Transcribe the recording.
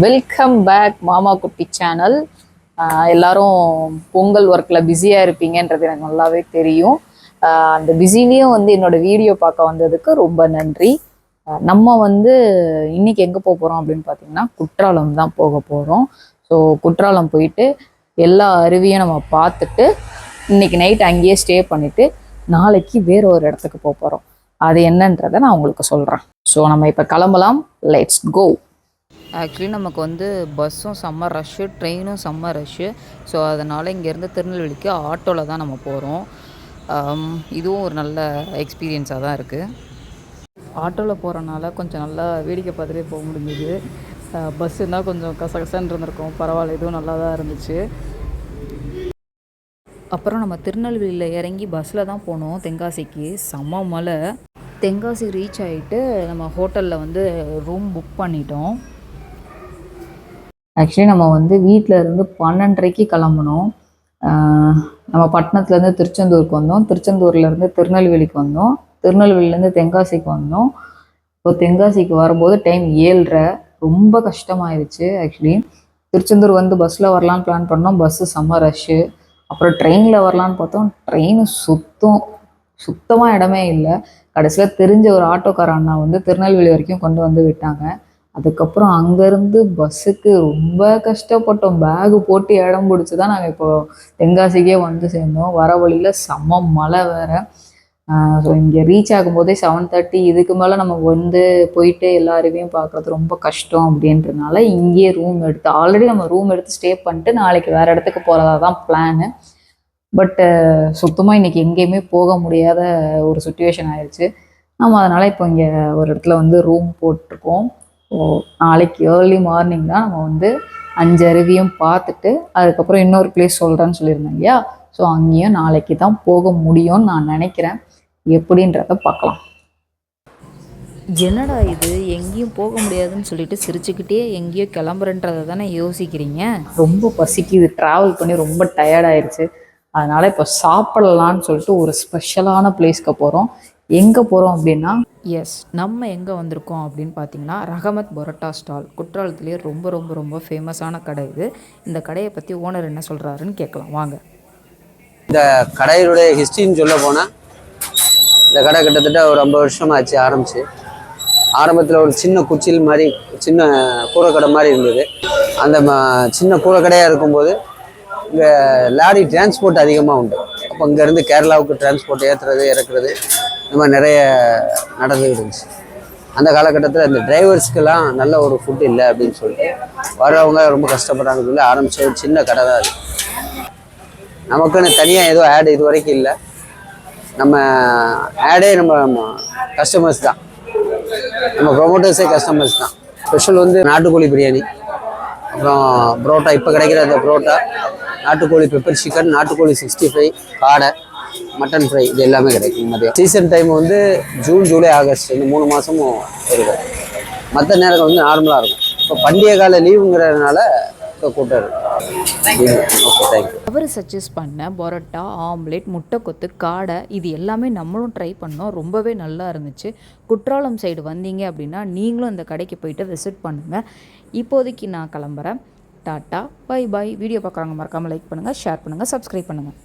Welcome back மாமா குட்டி channel. எல்லாரும் பொங்கல் ஒர்க்கில் பிஸியாக இருப்பீங்கன்றது எனக்கு நல்லாவே தெரியும். அந்த பிஸிலையும் என்னோட வீடியோ பார்க்க வந்ததுக்கு ரொம்ப நன்றி. நம்ம இன்னைக்கு எங்கே போக போகிறோம் அப்படின்னு பார்த்தீங்கன்னா குற்றாலம் தான் போக போகிறோம். ஸோ குற்றாலம் போயிட்டு எல்லா அருவியும் நம்ம பார்த்துட்டு இன்னைக்கு நைட் அங்கேயே ஸ்டே பண்ணிவிட்டு நாளைக்கு வேற ஒரு இடத்துக்கு போக போகிறோம். அது என்னன்றதை நான் உங்களுக்கு சொல்கிறேன். ஸோ நம்ம இப்போ கிளம்பலாம். Let's go. ஆக்சுவலி நமக்கு பஸ்ஸும் செம்ம ரஷ்ஷு, ட்ரெயினும் செம்ம ரஷ்ஷு. ஸோ அதனால் இங்கேருந்து திருநெல்வேலிக்கு ஆட்டோவில் தான் நம்ம போகிறோம். இதுவும் ஒரு நல்ல எக்ஸ்பீரியன்ஸாக தான் இருக்குது. ஆட்டோவில் போகிறனால கொஞ்சம் நல்லா வேடிக்கை பார்த்துட்டே போக முடிஞ்சுது. பஸ்ஸுனால் கொஞ்சம் கசகசன்னு இருந்திருக்கும். பரவாயில்ல, இதுவும் நல்லா தான் இருந்துச்சு. அப்புறம் நம்ம திருநெல்வேலியில் இறங்கி பஸ்ஸில் தான் போனோம் தென்காசிக்கு. செம்ம மழை. தென்காசி ரீச் ஆகிட்டு நம்ம ஹோட்டலில் ரூம் புக் பண்ணிட்டோம். ஆக்சுவலி நம்ம வீட்டில் இருந்து 12:30க்கு கிளம்புனோம். நம்ம பட்டணத்துலேருந்து திருச்செந்தூருக்கு வந்தோம். திருச்செந்தூர்லேருந்து திருநெல்வேலிக்கு வந்தோம். திருநெல்வேலியிலேருந்து தென்காசிக்கு வந்தோம். இப்போ தென்காசிக்கு வரும்போது டைம் 7:30. ரொம்ப கஷ்டமாயிருச்சு. ஆக்சுவலி திருச்செந்தூர் பஸ்ஸில் வரலான்னு பிளான் பண்ணோம். பஸ்ஸு செம்ம ரஷ்ஷு. அப்புறம் ட்ரெயினில் வரலான்னு பார்த்தோம். ட்ரெயின் சுத்தமாக இடமே இல்லை. கடைசியில் தெரிஞ்ச ஒரு ஆட்டோக்கார அண்ணா திருநெல்வேலி வரைக்கும் கொண்டு வந்து விட்டாங்க. அதுக்கப்புறம் அங்கேருந்து பஸ்ஸுக்கு ரொம்ப கஷ்டப்பட்டோம். பேகு போட்டு இடம் பிடிச்சி தான் நாங்கள் இப்போ தென்காசிக்கே சேர்ந்தோம். வர வழியில் செம்ம மழை வேறு. ஸோ இங்கே ரீச் ஆகும்போதே 7:30. இதுக்கு மேலே நம்ம போயிட்டு எல்லா அருவியும் பார்க்குறது ரொம்ப கஷ்டம் அப்படின்றதுனால இங்கேயே ரூம் எடுத்து ஆல்ரெடி நம்ம ரூம் எடுத்து ஸ்டே பண்ணிட்டு நாளைக்கு வேறு இடத்துக்கு போகிறதா தான் பிளானு. பட்டு சுத்தமாக இன்றைக்கி எங்கேயுமே போக முடியாத ஒரு சுச்சுவேஷன் ஆயிடுச்சு. நம்ம அதனால் இப்போ இங்கே ஒரு இடத்துல ரூம் போட்டிருக்கோம். ஸோ நாளைக்கு ஏர்லி மார்னிங் தான் நம்ம 5 அருவியும் பார்த்துட்டு அதுக்கப்புறம் இன்னொரு பிளேஸ் சொல்கிறேன்னு சொல்லியிருந்தேன் இல்லையா. ஸோ அங்கேயும் நாளைக்கு தான் போக முடியும்னு நான் நினைக்கிறேன். எப்படின்றத பார்க்கலாம். என்னடா இது, எங்கேயும் போக முடியாதுன்னு சொல்லிட்டு சிரிச்சுக்கிட்டே எங்கேயோ கிளம்புறன்றதை தானே யோசிக்கிறீங்க. ரொம்ப பசிக்குது. ட்ராவல் பண்ணி ரொம்ப டயர்டாயிருச்சு. அதனால் இப்போ சாப்பிடலான்னு சொல்லிட்டு ஒரு ஸ்பெஷலான பிளேஸ்க்கு போகிறோம். எங்கே போகிறோம் அப்படின்னா, நம்ம எங்கே வந்திருக்கோம் அப்படின்னு பார்த்தீங்கன்னா ரஹமத் பரோட்டா ஸ்டால். குற்றாலத்துலேயே ரொம்ப ரொம்ப ரொம்ப ஃபேமஸான கடை இது. இந்த கடையை பற்றி ஓனர் என்ன சொல்கிறாருன்னு கேட்கலாம் வாங்க. இந்த கடையினுடைய ஹிஸ்ட்ரின்னு சொல்ல போனால், இந்த கடை கிட்டத்தட்ட ஒரு 50 வருஷம் ஆச்சு ஆரம்பிச்சு. ஆரம்பத்தில் ஒரு சின்ன குச்சில் மாதிரி சின்ன கூரைக்கடை மாதிரி இருந்தது. அந்த சின்ன கூரைக்கடையாக இருக்கும்போது இங்கே லாரி டிரான்ஸ்போர்ட் அதிகமாக உண்டு. அப்போ இங்கேருந்து கேரளாவுக்கு டிரான்ஸ்போர்ட் ஏற்றுறது இறக்குறது இந்த மாதிரி நிறைய நடந்துக்கிட்டு இருந்துச்சு. அந்த காலகட்டத்தில் இந்த டிரைவர்ஸ்க்கெல்லாம் நல்ல ஒரு ஃபுட் இல்லை அப்படின்னு சொல்லிட்டு வரவங்க ரொம்ப கஷ்டப்படுறாங்கன்னு சொல்லி ஆரம்பித்த ஒரு சின்ன கடை தான் அது. நமக்குன்னு தனியாக ஏதோ ஆடு இது வரைக்கும் இல்லை. நம்ம ஆடே நம்ம கஸ்டமர்ஸ் தான், நம்ம ப்ரொமோட்டர்ஸே கஸ்டமர்ஸ் தான். ஸ்பெஷல் நாட்டுக்கோழி பிரியாணி, அப்புறம் புரோட்டா, இப்போ கிடைக்கிற அந்த புரோட்டா, நாட்டுக்கோழி பெப்பர் சிக்கன், நாட்டுக்கோழி 65, காடை, மட்டன் ஃப்ரை, இது எல்லாமே கிடைக்கும். மதியம் season time June, July, August இந்த 3 மாதமும் இருக்கும். மற்ற நேரங்கள் நார்மலாக இருக்கும். இப்போ பண்டிகை கால லீவுங்கிறதுனால இப்போ கூட்டம் இருக்கும். Okay, thank you. அவர் சஜஸ்ட் பண்ண பரோட்டா, ஆம்லேட், முட்டை கொத்து, காடை இது எல்லாமே நம்மளும் ட்ரை பண்ணோம். ரொம்பவே நல்லா இருந்துச்சு. குற்றாலம் சைடு வந்தீங்க அப்படின்னா நீங்களும் இந்த கடைக்கு போயிட்டு விசிட் பண்ணுங்கள். இப்போதைக்கு நான் கிளம்புறேன். Tata, bye bye. வீடியோ பார்க்குறவங்க மறக்காமல் லைக் பண்ணுங்கள், ஷேர் பண்ணுங்கள், சப்ஸ்கிரைப் பண்ணுங்கள்.